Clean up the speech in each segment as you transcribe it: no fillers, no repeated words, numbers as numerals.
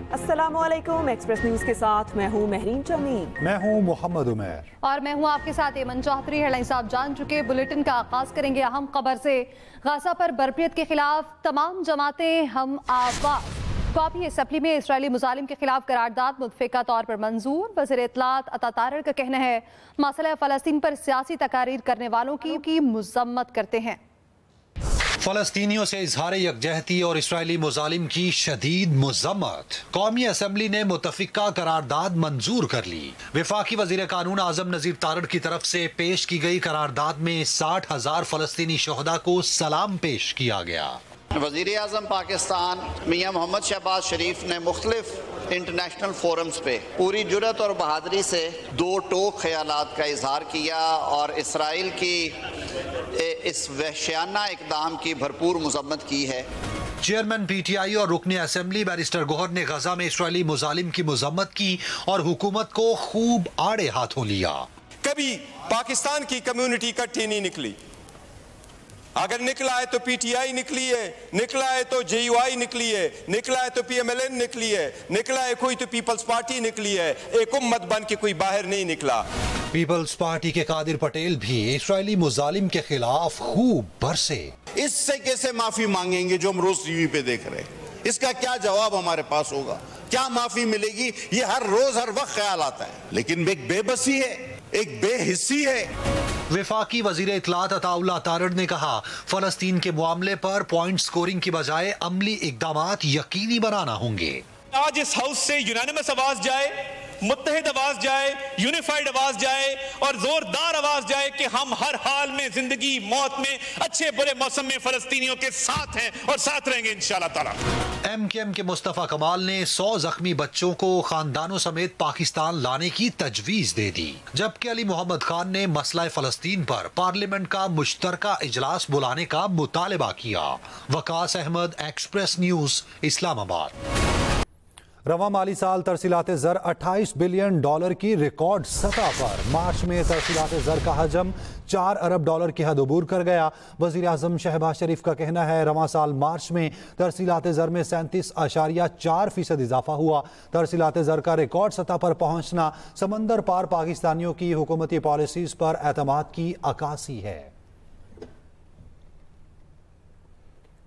अस्सलामुअलैकुम, express news के साथ मैं हूँ महरीन चमीन। मैं हूँ मोहम्मद उमर और मैं हूँ आपके साथ एमन चौधरी। हेडलाइंस आप जान चुके। बुलेटिन का आगाज करेंगे अहम खबर से। गाजा पर बर्फियत के खिलाफ तमाम जमातें हम आवाज। कौमी असम्बली में इसराइली मुजालिम के खिलाफ करारदाद मुतफ़िका तौर पर मंजूर। वज़ीर इत्तलात अता तारड़ का कहना है मसला फ़लस्तीन पर सियासी तकारीर करने वालों की मज़म्मत करते हैं। फलस्तीनियों से इजहार यकजहती और इसराइली मुजालिम की शदीद मज़म्मत। कौमी असम्बली ने मुतफ़िका करारदाद मंजूर कर ली। वफाकी वज़ीर कानून आज़म नज़ीर तारड़ की तरफ से पेश की गई करारदाद में 60,000 फलस्तीनी शोहदा को सलाम पेश किया गया। वज़ीर आज़म पाकिस्तान मियां मोहम्मद शहबाज शरीफ ने मुख्तलिफ इंटरनेशनल फोरम्स पे पूरी जुर्रत और बहादुरी से दो टोक ख्यालात का इजहार किया और इसराइल की इस वहशियाना इक़दाम की भरपूर मज़म्मत की है। चेयरमैन PTI और रुकने असम्बली बैरिस्टर गौहर ने गजा में इसराइली मुजालिम की मज़म्मत की और हुकूमत को खूब आड़े हाथों लिया। कभी पाकिस्तान की कम्युनिटी इकट्ठी नहीं निकली। अगर निकला है तो PTI निकली है, निकला है तो JUI निकली है, निकला है तो PMLN निकली है, निकला है कोई तो पीपल्स पार्टी निकली है। एक उम्मत बन के कोई बाहर नहीं निकला। पीपल्स पार्टी के कादिर पटेल भी इसराइली मुजालिम के खिलाफ खूब बरसे। इससे कैसे माफी मांगेंगे जो हम रोज TV पे देख रहे हैं? इसका क्या जवाब हमारे पास होगा? क्या माफी मिलेगी? ये हर रोज हर वक्त ख्याल आता है, लेकिन एक बेबसी है, एक बेहिस्सी है। वफाकी वजीर इत्तलात अता तारड़ ने कहा फलस्तीन के मामले पर पॉइंट स्कोरिंग की बजाय अमली इक़दामात यकीनी बनाना होंगे। आज इस हाउस से यूनानिमस आवाज जाए, मुत्तहिद आवाज जाए, यूनिफाइड आवाज जाए और जोरदार आवाज जाए कि हम हर हाल में, जिंदगी मौत में, अच्छे बुरे मौसम में फलस्तीनियों के साथ हैं और साथ रहेंगे इंशाअल्लाह ताला। MKM के मुस्तफा कमाल ने 100 जख्मी बच्चों को खानदानों समेत पाकिस्तान लाने की तजवीज दे दी, जबकि अली मोहम्मद खान ने मसला फलस्तीन पर पार्लियामेंट का मुश्तरका इजलास बुलाने का मुतालबा किया। Waqas Ahmad, express news, Islamabad. रवा माली साल तरसीलात ज़र $28 बिलियन की रिकॉर्ड सतह पर। मार्च में तरसीलात ज़र का हजम $4 अरब की हद अबूर कर गया। वज़ीर आज़म शहबाज शरीफ का कहना है रवा साल मार्च में तरसीलात ज़र में 37.4% इजाफा हुआ। तरसीलात ज़र का रिकॉर्ड सतह पर पहुंचना समंदर पार पाकिस्तानियों की हुकूमती पॉलिसीज़ पर एतमाद की अक्कासी है।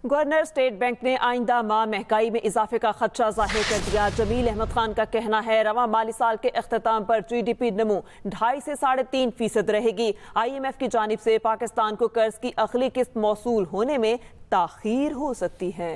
गवर्नर स्टेट बैंक ने आइंदा माह महंगाई में इजाफे का खदशा जाहिर कर दिया। जमील अहमद खान का कहना है रवा माली साल के अख्ताम पर GDP नमू 2.5 से 3.5% रहेगी। IMF की जानिब से पाकिस्तान को कर्ज की अगली किस्त मौसूल होने में ताखीर हो सकती है।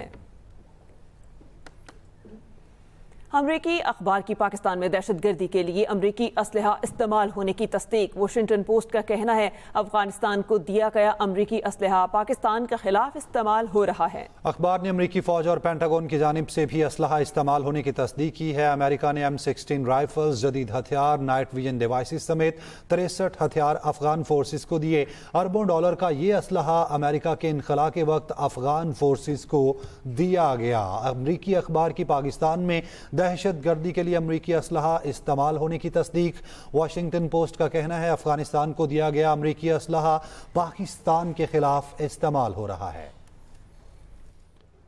अमरीकी अखबार की पाकिस्तान में दहशतगर्दी के लिए अमरीकी असलहा इस्तेमाल होने की तस्दीक। वॉशिंगटन पोस्ट का कहना है अफगानिस्तान को दिया गया अमरीकी असलहा पाकिस्तान के खिलाफ इस्तेमाल हो रहा है। अखबार ने अमरीकी फौज और पेंटागन की जानिब से भी असलहा इस्तेमाल होने की तस्दीक की है। अमेरिका ने M16 राइफल्स, जदीद हथियार, नाइट विजन डिवाइसेस समेत 63 हथियार अफगान फोर्सेस को दिए। अरबों डॉलर का ये असलहा अमेरिका के इनखला के वक्त अफगान फोर्सेस को दिया गया। अमरीकी अखबार की पाकिस्तान में दहशत गर्दी के लिए अमरीकी असलहा इस्तेमाल होने की तस्दीक। वाशिंगटन पोस्ट का कहना है अफगानिस्तान को दिया गया अमरीकी असलहा पाकिस्तान के खिलाफ इस्तेमाल हो रहा है।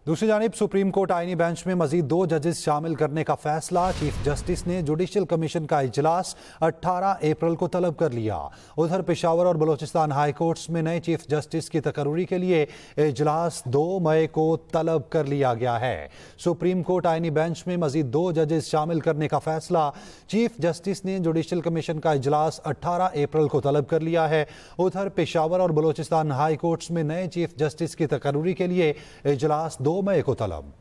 दूसरी जानिब सुप्रीम कोर्ट आईनी बेंच में मजीद 2 जजेस शामिल करने का फैसला। चीफ जस्टिस ने जुडिशल कमीशन का इजलास 18 अप्रैल को तलब कर लिया। उधर पेशावर और बलोचिस्तान हाई कोर्ट्स में नए चीफ जस्टिस की तकर्री के लिए इजलास 2 मई को तलब कर लिया गया है। सुप्रीम कोर्ट आईनी बेंच में मजीद 2 जजेस शामिल करने का फैसला। चीफ जस्टिस ने जुडिशल कमीशन का इजलास 18 अप्रैल को तलब कर लिया है। उधर पेशावर और बलोचिस्तान हाई कोर्ट्स में नए चीफ जस्टिस की तकर्री के लिए इजलास 2 मई को तलब।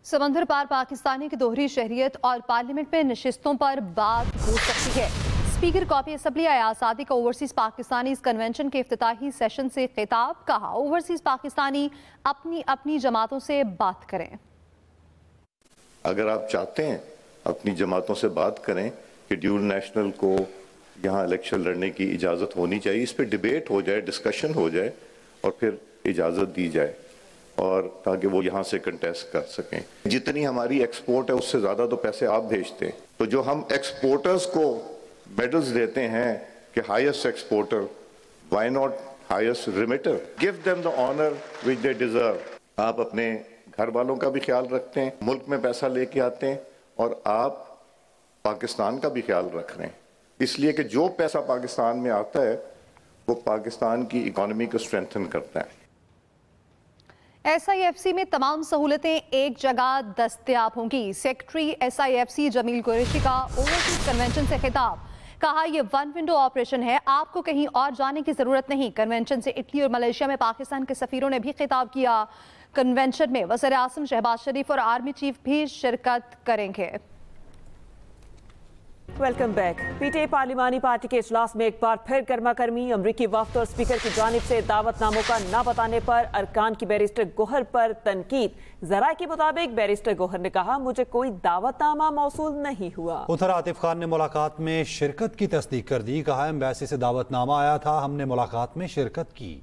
समंदर पार पाकिस्तानी की दोहरी शहरियत और पार्लियामेंट में नशिस्तों पर बात हो सकती है। स्पीकर कौमी असम्बली आज़ादी का ओवरसीज पाकिस्तानी कन्वेंशन के इफ्तिताही सेशन से खिताब। कहा ओवरसीज पाकिस्तानी अपनी अपनी जमातों से बात करें। अगर आप चाहते हैं अपनी जमातों से बात करें कि ड्यूल नेशनल को यहाँ इलेक्शन लड़ने की इजाज़त होनी चाहिए, इस पर डिबेट हो जाए, डिस्कशन हो जाए और फिर इजाज़त दी जाए और ताकि वो यहाँ से कंटेस्ट कर सकें। जितनी हमारी एक्सपोर्ट है उससे ज़्यादा तो पैसे आप भेजते हैं, तो जो हम एक्सपोर्टर्स को मेडल्स देते हैं कि highest exporter, why not highest remitter? Give them the honour which they deserve. आप अपने گھر والوں کا بھی خیال رکھتے ہیں, ملک میں پیسہ لے کے آتے ہیں, اور آپ پاکستان کا بھی خیال رکھ رہے ہیں, اس لیے کہ جو پیسہ پاکستان میں آتا ہے وہ پاکستان کی اکانومی کو اسٹرینتھن کرتا ہے. SIFC میں تمام سہولتیں ایک جگہ دستیاب ہوں گی. سیکرٹری SIFC جمیل قریشی کا اوورسیز کنونشن سے خطاب. کہا یہ ون ونڈو آپریشن ہے, آپ کو کہیں اور جانے کی ضرورت نہیں. کنونشن سے اٹلی اور ملیشیا میں پاکستان کے سفیروں نے بھی خطاب کیا. کنونشن میں وزیر اعظم شہباز شریف اور آرمی چیف بھی شرکت کریں گے. Welcome back. PTI پارلیمانی پارٹی کے اجلاس میں ایک بار پھر گرما گرمی. امریکی وفد اور اسپیکر کی جانب سے دعوت ناموں کا نہ بتانے پر ارکان کی بیرسٹر گوہر پر تنقید. ذرائع کے مطابق بیرسٹر گوہر نے کہا مجھے کوئی دعوت نامہ موصول نہیں ہوا. ادھر عاطف خان نے ملاقات میں شرکت کی تصدیق کر دی. کہا ایمبیسی سے دعوت نامہ آیا تھا, ہم نے ملاقات میں شرکت کی.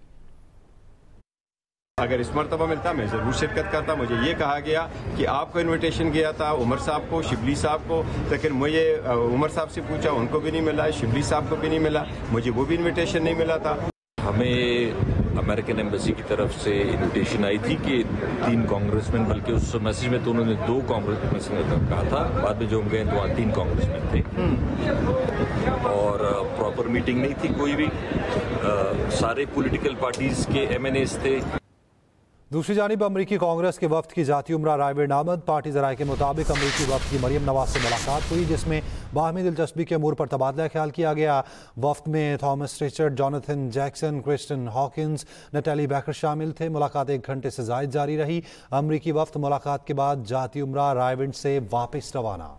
اگر اس مرتبہ ملتا میں ضرور شرکت کرتا. مجھے یہ کہا گیا کہ آپ کو انویٹیشن گیا تھا, عمر صاحب کو, شبلی صاحب کو, لیکن مجھے عمر صاحب سے پوچھا, ان کو بھی نہیں ملا, شبلی صاحب کو بھی نہیں ملا, مجھے وہ بھی انویٹیشن نہیں ملا تھا. ہمیں امریکن ایمبیسی کی طرف سے انویٹیشن آئی تھی کہ 3 کانگریس مین, بلکہ اس میسیج میں تو انہوں نے 2 کانگریس مین کہا تھا, بعد میں جو ہم گئے تو وہاں 3 کانگریس مین تھے, اور پراپر میٹنگ نہیں تھی کوئی بھی. سارے پولیٹیکل پارٹیز کے MNAs تھے. دوسری جانب امریکی کانگریس کے وفد کی ذاتی عمرہ رائیورڈ آمد. پارٹی ذرائع کے مطابق امریکی وفد کی مریم نواز سے ملاقات ہوئی, جس میں باہمی دلچسپی کے امور پر تبادلہ خیال کیا گیا. وفد میں Thomas Richard, Jonathan Jackson, Kristen Hawkins, Natalie Baker شامل تھے. ملاقات 1 گھنٹے سے زائد جاری رہی. امریکی وفد ملاقات کے بعد ذاتی عمرہ رائیورڈ سے واپس روانہ.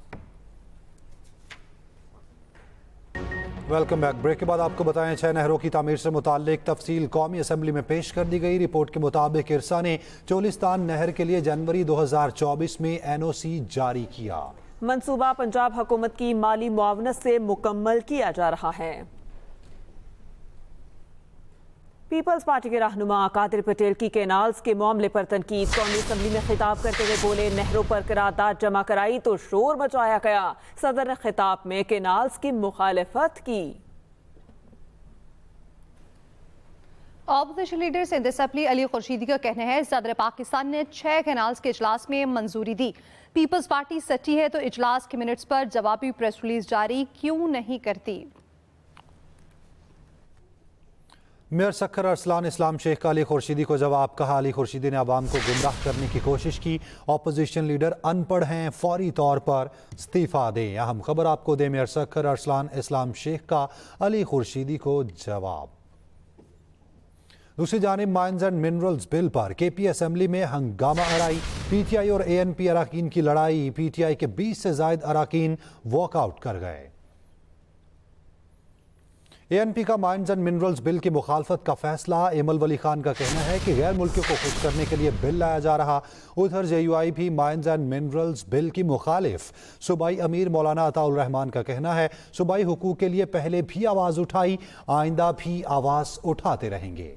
Welcome back. بریک کے بعد آپ کو بتائیں 6 نہروں کی تعمیر سے متعلق تفصیل قومی اسمبلی میں پیش کر دی گئی. رپورٹ کے مطابق ارسا نے چولستان نہر کے لیے جنوری 2024 میں NOC جاری کیا. منصوبہ پنجاب حکومت کی مالی معاونت سے مکمل کیا جا رہا ہے. پیپلز پارٹی کے رہنما قادر پٹیل کی کینالز کے معاملے پر تنقید. قومی اسمبلی میں خطاب کرتے ہوئے بولے نہروں پر قرارداد جمع کرائی تو شور مچایا گیا. صدر نے خطاب میں کینالز کی مخالفت کی. اپوزیشن لیڈر سندھ اسمبلی علی خورشیدی کا کہنا ہے صدر پاکستان نے 6 کینالز کے اجلاس میں منظوری دی. پیپلز پارٹی سچی ہے تو اجلاس کے منٹس پر جوابی پریس ریلیز جاری کیوں نہیں کرتی. میئر سکھر ارسلان اسلام شیخ کا علی خورشیدی کو جواب. کہا علی خورشیدی نے عوام کو گمراہ کرنے کی کوشش کی. اپوزیشن لیڈر ان پڑھ ہیں, فوری طور پر استعفیٰ دیں. اہم خبر آپ کو دیں. میئر سکھر ارسلان اسلام شیخ کا علی خورشیدی کو جواب. دوسری جانب mines and minerals bill per KP assembly میں ہنگامہ اڑائی. PTI اور ANP اراکین کی لڑائی. PTI کے 20 سے زائد اراکین واک آؤٹ کر گئے. ANP کا مائنز اینڈ منرلز بل کی مخالفت کا فیصلہ. ایمل ولی خان کا کہنا ہے کہ غیر ملکیوں کو خوش کرنے کے لیے بل لایا جا رہا. ادھر JUI بھی مائنز اینڈ منرلز بل کی مخالف. صوبائی امیر مولانا عطاء الرحمان کا کہنا ہے صوبائی حقوق کے لیے پہلے بھی آواز اٹھائی, آئندہ بھی آواز اٹھاتے رہیں گے.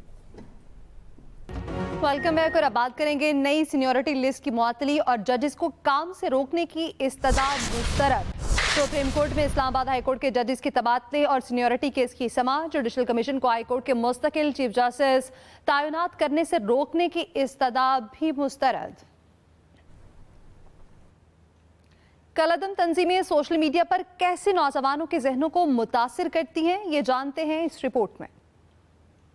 Welcome back. اور اب بات کریں گے نئی سینیورٹی لسٹ کی معطلی اور ججز کو کام سے روکنے کی استدعا مسترد. سپریم کورٹ میں اسلام آباد ہائی کورٹ کے ججز کی تبادلے اور سینیورٹی کیس کی سماعت. جوڈیشل کمیشن کو ہائی کورٹ کے مستقل چیف جسٹس تعینات کرنے سے روکنے کی استدعا بھی مسترد. کالعدم تنظیمیں سوشل میڈیا پر کیسے نوجوانوں کے ذہنوں کو متاثر کرتی ہیں, یہ جانتے ہیں اس رپورٹ میں.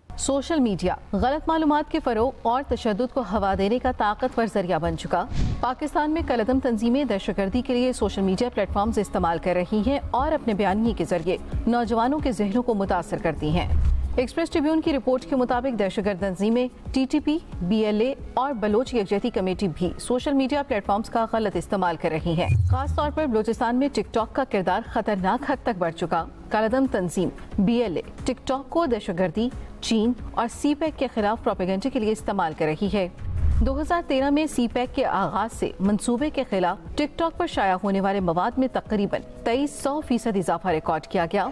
سوشل میڈیا غلط معلومات کے فروغ اور تشدد کو ہوا دینے کا طاقتور ذریعہ بن چکا. پاکستان میں کالعدم تنظیمیں دہشت گردی کے لیے سوشل میڈیا پلیٹ فارمز استعمال کر رہی ہیں اور اپنے بیانیے کے ذریعے نوجوانوں کے ذہنوں کو متاثر کرتی ہیں. ایکسپریس ٹریبیون کی رپورٹ کے مطابق دہشت گرد تنظیمیں TTP, BLA اور بلوچ یکجہتی کمیٹی بھی سوشل میڈیا پلیٹ فارمز کا غلط استعمال کر رہی ہیں. خاص طور پر بلوچستان میں ٹک ٹاک کا کردار خطرناک حد تک بڑھ چکا. کالعدم تنظیم BLA ٹک ٹاک کو دہشت گردی, چین اور CPEC کے خلاف پروپیگنڈے کے لیے استعمال کر رہی ہے. 2013 میں CPEC کے آغاز سے منصوبے کے خلاف ٹک ٹاک پر شائع ہونے والے مواد میں تقریباً 2300% اضافہ ریکارڈ کیا گیا.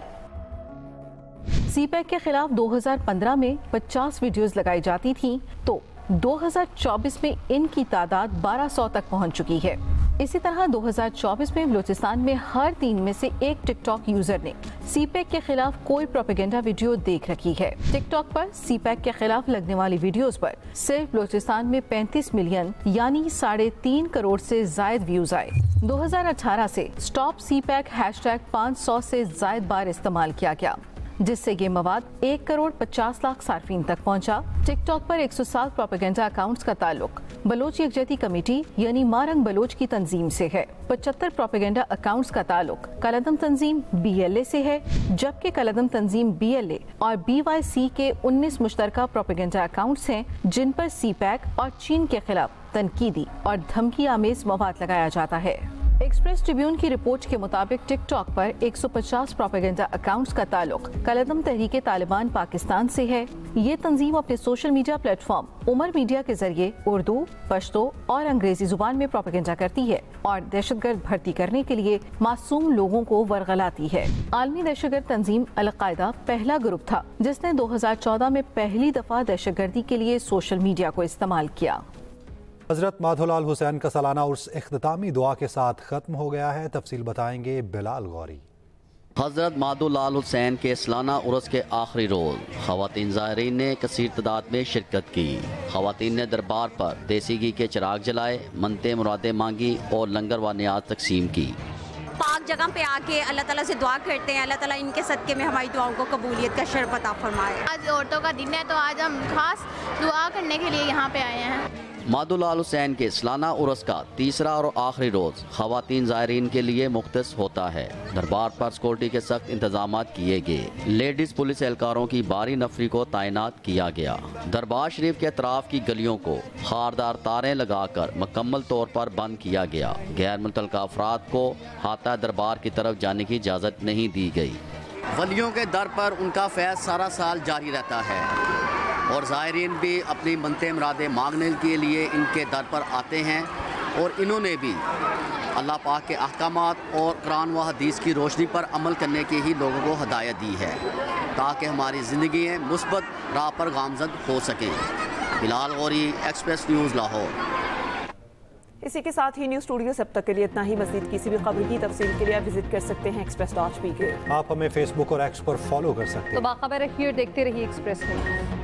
CPEC کے خلاف 2015 میں 50 ویڈیوز لگائی جاتی تھیں تو 2024 میں ان کی تعداد 1200 تک پہنچ چکی ہے. इसी तरह 2024 में बलूचिस्तान में हर 3 में से एक टिकटॉक यूजर ने सीपैक के खिलाफ कोई प्रोपेगेंडा वीडियो देख रखी है। टिकटॉक पर सीपैक के खिलाफ लगने वाली वीडियोस पर सिर्फ बलूचिस्तान में 35 मिलियन यानी 3.5 करोड़ से जायद व्यूज आए। 2018 से स्टॉप सीपैक हैशटैग 500 से जायद बार इस्तेमाल किया गया, जिससे ये मवाद 1 करोड़ 50 लाख सार्फिन तक पहुंचा। टिकटॉक पर 107 प्रोपेगेंडा अकाउंट्स का ताल्लुक बलोच यकजहती कमेटी यानी मारंग बलोच की तंजीम से है। 75 प्रोपेगेंडा अकाउंट्स का ताल्लुक कलदम तंजीम BLA से है, जबकि कलदम तंजीम BLA और BYC के 19 मुश्तरका प्रोपेगेंडा अकाउंट्स हैं, जिन पर सीपैक और चीन के खिलाफ तनकीदी और धमकी आमेज मवाद लगाया जाता है। एक्सप्रेस ट्रिब्यून की रिपोर्ट के मुताबिक टिकटॉक पर 150 प्रोपेगेंडा अकाउंट्स का ताल्लुक कलदम तहरीके तालिबान पाकिस्तान से है। ये तंजीम अपने social media platform Umar media के जरिए उर्दू, पश्तो और अंग्रेजी जुबान में प्रोपेगेंडा करती है और दहशतगर्द भर्ती करने के लिए मासूम लोगों को वरगलाती है। आलमी दहशतगर्द तंजीम अल-कायदा पहला ग्रुप था जिसने 2014 में पहली दफा दहशतगर्दी के लिए सोशल मीडिया को इस्तेमाल किया। हजरत माधोलाल हुसैन का सालाना उर्स इख्तितामी दुआ के साथ खत्म हो गया है। तफसील बताएंगे बिलाल गौरी। हजरत माधोलाल हुसैन के सालाना उर्स के आखिरी रोज खवातीन ज़ायरीन ने कसीर तादाद में शिरकत की। खवातीन ने दरबार पर देसी घी के चिराग जलाए, मनते मुरादें मांगी और लंगर व नियाज तकसीम की। पाक जगह पे आके अल्लाह ताला से दुआ करते हैं, अल्लाह ताला इनके सदके में हमारी दुआओं को कबूलियत का शर्फ अता फरमाए। आज औरतों का दिन है तो आज हम खास दुआ करने के लिए यहाँ पे आए हैं। माधोलाल हुसैन के सालाना उर्स का तीसरा और आखिरी रोज खवातीन ज़ायरीन के लिए मुख्तस होता है। दरबार पर सिक्योरिटी के सख्त इंतजाम किए गए। लेडीज पुलिस एहलकारों की भारी नफरी को तैनात किया गया। दरबार शरीफ के अतराफ की गलियों को खारदार तारें लगाकर मुकम्मल तौर पर बंद किया गया। गैर मुतल्लका अफराद को हाता दरबार की तरफ जाने की इजाज़त नहीं दी गई। वलियों के दर पर उनका फैज़ सारा साल जारी रहता है और ज़ायरीन भी अपनी मनते मुरादें मांगने के लिए इनके दर पर आते हैं और इन्होंने भी अल्लाह पाक के अहकामात और कुरान व हदीस की रोशनी पर अमल करने की ही लोगों को हदायत दी है ताकि हमारी ज़िंदगी मुस्बत राह पर गामजद हो सकें। Bilal Gauri, express news, Lahore. इसी के साथ ही न्यूज़ स्टूडियो से अब तक के लिए इतना ही। मज़ीद किसी भी खबर की तफसील के लिए आप विजिट कर सकते हैं express.pk। आप हमें फेसबुक और एक्स पर फॉलो कर सकते हैं। तो बाखबर रहिए और देखते रहिए एक्सप्रेस न्यूज़।